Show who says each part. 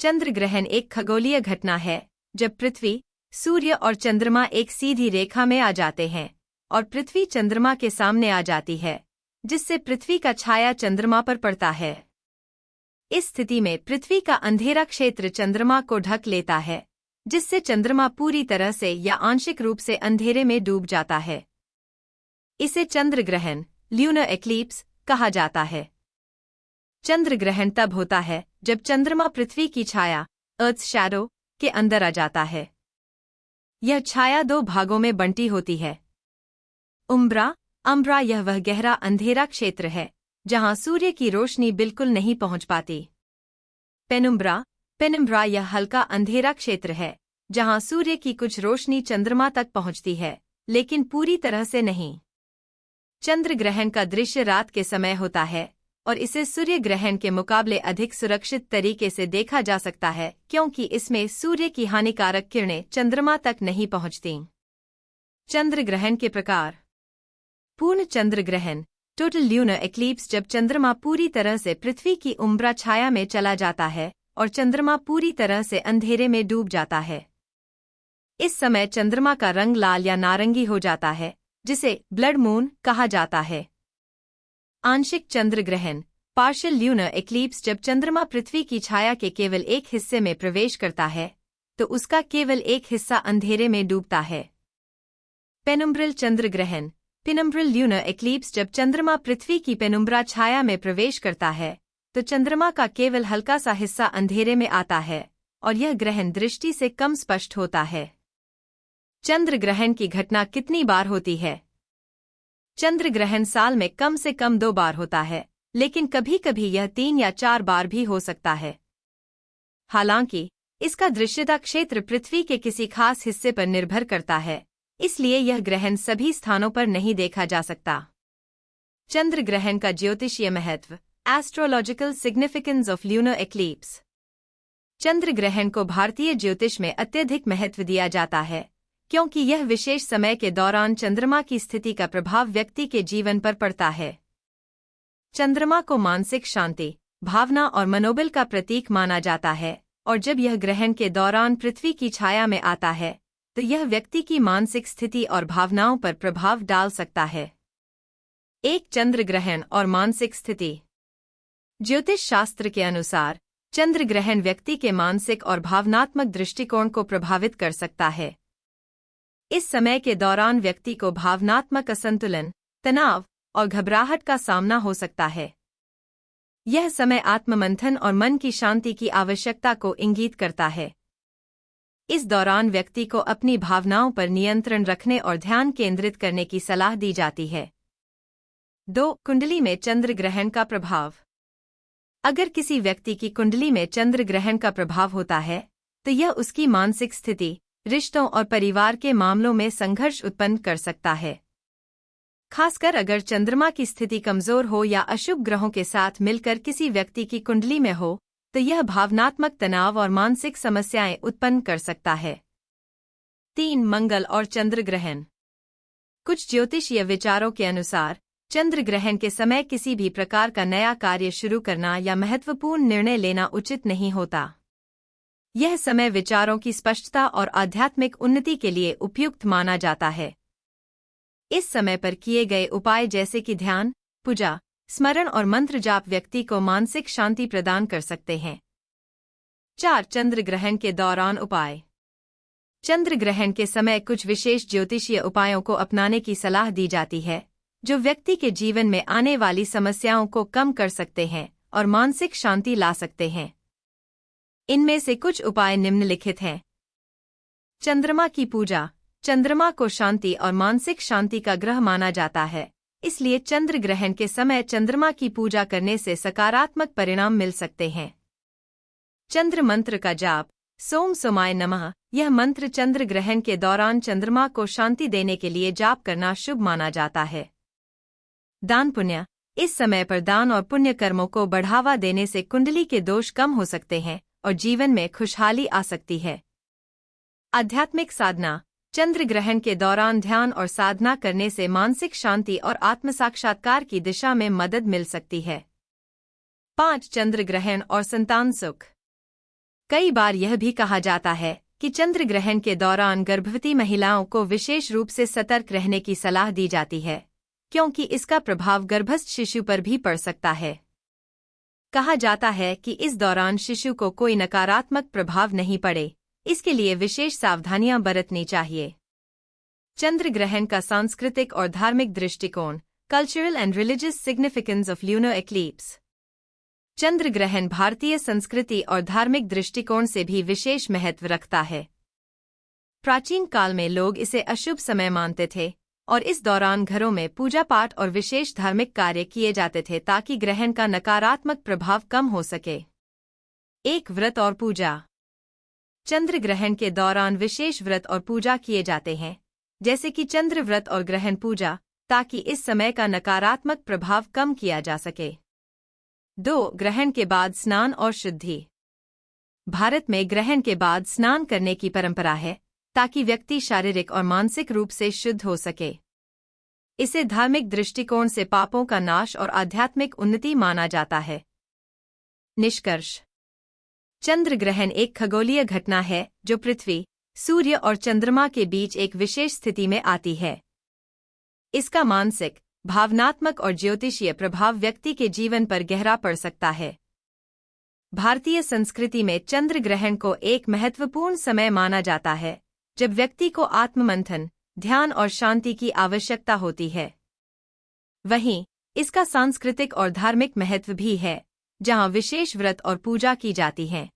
Speaker 1: चंद्र ग्रहण एक खगोलीय घटना है जब पृथ्वी, सूर्य और चंद्रमा एक सीधी रेखा में आ जाते हैं और पृथ्वी चंद्रमा के सामने आ जाती है, जिससे पृथ्वी का छाया चंद्रमा पर पड़ता है। इस स्थिति में पृथ्वी का अंधेरा क्षेत्र चंद्रमा को ढक लेता है, जिससे चंद्रमा पूरी तरह से या आंशिक रूप से अंधेरे में डूब जाता है। इसे चंद्र ग्रहण, ल्यूनर एक्लिप्स, कहा जाता है। चंद्र ग्रहण तब होता है जब चंद्रमा पृथ्वी की छाया, अर्थ शैडो, के अंदर आ जाता है। यह छाया दो भागों में बंटी होती है। उम्ब्रा, यह वह गहरा अंधेरा क्षेत्र है जहां सूर्य की रोशनी बिल्कुल नहीं पहुंच पाती। पेनुम्ब्रा, यह हल्का अंधेरा क्षेत्र है जहां सूर्य की कुछ रोशनी चंद्रमा तक पहुंचती है, लेकिन पूरी तरह से नहीं। चंद्र ग्रहण का दृश्य रात के समय होता है और इसे सूर्य ग्रहण के मुकाबले अधिक सुरक्षित तरीके से देखा जा सकता है, क्योंकि इसमें सूर्य की हानिकारक किरणें चंद्रमा तक नहीं पहुंचती। चंद्र ग्रहण के प्रकार। पूर्ण चंद्र ग्रहण, टोटल ल्यूनर एक्लिप्स, जब चंद्रमा पूरी तरह से पृथ्वी की उम्ब्रा छाया में चला जाता है और चंद्रमा पूरी तरह से अंधेरे में डूब जाता है। इस समय चंद्रमा का रंग लाल या नारंगी हो जाता है, जिसे ब्लड मून कहा जाता है। आंशिक चंद्र ग्रहण, पार्शियल ल्यूनर एक्लिप्स, जब चंद्रमा पृथ्वी की छाया के केवल एक हिस्से में प्रवेश करता है तो उसका केवल एक हिस्सा अंधेरे में डूबता है। पेनुम्ब्रल चंद्र ग्रहण, पेनुम्ब्रल ल्यूनर एक्लिप्स, जब चंद्रमा पृथ्वी की पेनुम्ब्रा छाया में प्रवेश करता है तो चंद्रमा का केवल हल्का सा हिस्सा अंधेरे में आता है और यह ग्रहण दृष्टि से कम स्पष्ट होता है। चंद्र ग्रहण की घटना कितनी बार होती है? चंद्र ग्रहण साल में कम से कम 2 बार होता है, लेकिन कभी कभी यह 3 या 4 बार भी हो सकता है। हालांकि इसका दृश्यता क्षेत्र पृथ्वी के किसी खास हिस्से पर निर्भर करता है, इसलिए यह ग्रहण सभी स्थानों पर नहीं देखा जा सकता। चंद्र ग्रहण का ज्योतिषीय महत्व, astrological significance of lunar eclipse. चंद्र ग्रहण को भारतीय ज्योतिष में अत्यधिक महत्व दिया जाता है, क्योंकि यह विशेष समय के दौरान चंद्रमा की स्थिति का प्रभाव व्यक्ति के जीवन पर पड़ता है। चंद्रमा को मानसिक शांति, भावना और मनोबल का प्रतीक माना जाता है और जब यह ग्रहण के दौरान पृथ्वी की छाया में आता है तो यह व्यक्ति की मानसिक स्थिति और भावनाओं पर प्रभाव डाल सकता है। एक चंद्र ग्रहण और मानसिक स्थिति। ज्योतिष शास्त्र के अनुसार चंद्र ग्रहण व्यक्ति के मानसिक और भावनात्मक दृष्टिकोण को प्रभावित कर सकता है। इस समय के दौरान व्यक्ति को भावनात्मक असंतुलन, तनाव और घबराहट का सामना हो सकता है। यह समय आत्ममंथन और मन की शांति की आवश्यकता को इंगित करता है। इस दौरान व्यक्ति को अपनी भावनाओं पर नियंत्रण रखने और ध्यान केंद्रित करने की सलाह दी जाती है। 2. कुंडली में चंद्र ग्रहण का प्रभाव। अगर किसी व्यक्ति की कुंडली में चंद्र ग्रहण का प्रभाव होता है तो यह उसकी मानसिक स्थिति, रिश्तों और परिवार के मामलों में संघर्ष उत्पन्न कर सकता है। खासकर अगर चंद्रमा की स्थिति कमजोर हो या अशुभ ग्रहों के साथ मिलकर किसी व्यक्ति की कुंडली में हो तो यह भावनात्मक तनाव और मानसिक समस्याएं उत्पन्न कर सकता है। 3. मंगल और चंद्र ग्रहण। कुछ ज्योतिषीय विचारों के अनुसार चंद्र ग्रहण के समय किसी भी प्रकार का नया कार्य शुरू करना या महत्वपूर्ण निर्णय लेना उचित नहीं होता। यह समय विचारों की स्पष्टता और आध्यात्मिक उन्नति के लिए उपयुक्त माना जाता है। इस समय पर किए गए उपाय जैसे कि ध्यान, पूजा, स्मरण और मंत्र जाप व्यक्ति को मानसिक शांति प्रदान कर सकते हैं। 4. चंद्र ग्रहण के दौरान उपाय। चंद्र ग्रहण के समय कुछ विशेष ज्योतिषीय उपायों को अपनाने की सलाह दी जाती है, जो व्यक्ति के जीवन में आने वाली समस्याओं को कम कर सकते हैं और मानसिक शांति ला सकते हैं। इनमें से कुछ उपाय निम्नलिखित हैं। चंद्रमा की पूजा। चंद्रमा को शांति और मानसिक शांति का ग्रह माना जाता है, इसलिए चंद्र ग्रहण के समय चंद्रमा की पूजा करने से सकारात्मक परिणाम मिल सकते हैं। चंद्र मंत्र का जाप। सोम सोमाय नमः, यह मंत्र चंद्र ग्रहण के दौरान चंद्रमा को शांति देने के लिए जाप करना शुभ माना जाता है। दान पुण्य। इस समय पर दान और पुण्य कर्मों को बढ़ावा देने से कुंडली के दोष कम हो सकते हैं और जीवन में खुशहाली आ सकती है। आध्यात्मिक साधना। चंद्र ग्रहण के दौरान ध्यान और साधना करने से मानसिक शांति और आत्मसाक्षात्कार की दिशा में मदद मिल सकती है। 5. चंद्र ग्रहण और संतान सुख। कई बार यह भी कहा जाता है कि चंद्र ग्रहण के दौरान गर्भवती महिलाओं को विशेष रूप से सतर्क रहने की सलाह दी जाती है, क्योंकि इसका प्रभाव गर्भस्थ शिशु पर भी पड़ सकता है। कहा जाता है कि इस दौरान शिशु को कोई नकारात्मक प्रभाव नहीं पड़े, इसके लिए विशेष सावधानियां बरतनी चाहिए। चंद्र ग्रहण का सांस्कृतिक और धार्मिक दृष्टिकोण, cultural and religious significance of lunar eclipse. चंद्र ग्रहण भारतीय संस्कृति और धार्मिक दृष्टिकोण से भी विशेष महत्व रखता है। प्राचीन काल में लोग इसे अशुभ समय मानते थे और इस दौरान घरों में पूजा पाठ और विशेष धार्मिक कार्य किए जाते थे ताकि ग्रहण का नकारात्मक प्रभाव कम हो सके। एक व्रत और पूजा। चंद्र ग्रहण के दौरान विशेष व्रत और पूजा किए जाते हैं, जैसे कि चंद्र व्रत और ग्रहण पूजा, ताकि इस समय का नकारात्मक प्रभाव कम किया जा सके। 2. ग्रहण के बाद स्नान और शुद्धि। भारत में ग्रहण के बाद स्नान करने की परंपरा है ताकि व्यक्ति शारीरिक और मानसिक रूप से शुद्ध हो सके। इसे धार्मिक दृष्टिकोण से पापों का नाश और आध्यात्मिक उन्नति माना जाता है। निष्कर्ष। चंद्र ग्रहण एक खगोलीय घटना है जो पृथ्वी, सूर्य और चंद्रमा के बीच एक विशेष स्थिति में आती है। इसका मानसिक, भावनात्मक और ज्योतिषीय प्रभाव व्यक्ति के जीवन पर गहरा पड़ सकता है। भारतीय संस्कृति में चंद्र ग्रहण को एक महत्वपूर्ण समय माना जाता है जब व्यक्ति को आत्ममंथन, ध्यान और शांति की आवश्यकता होती है। वहीं इसका सांस्कृतिक और धार्मिक महत्व भी है, जहां विशेष व्रत और पूजा की जाती है।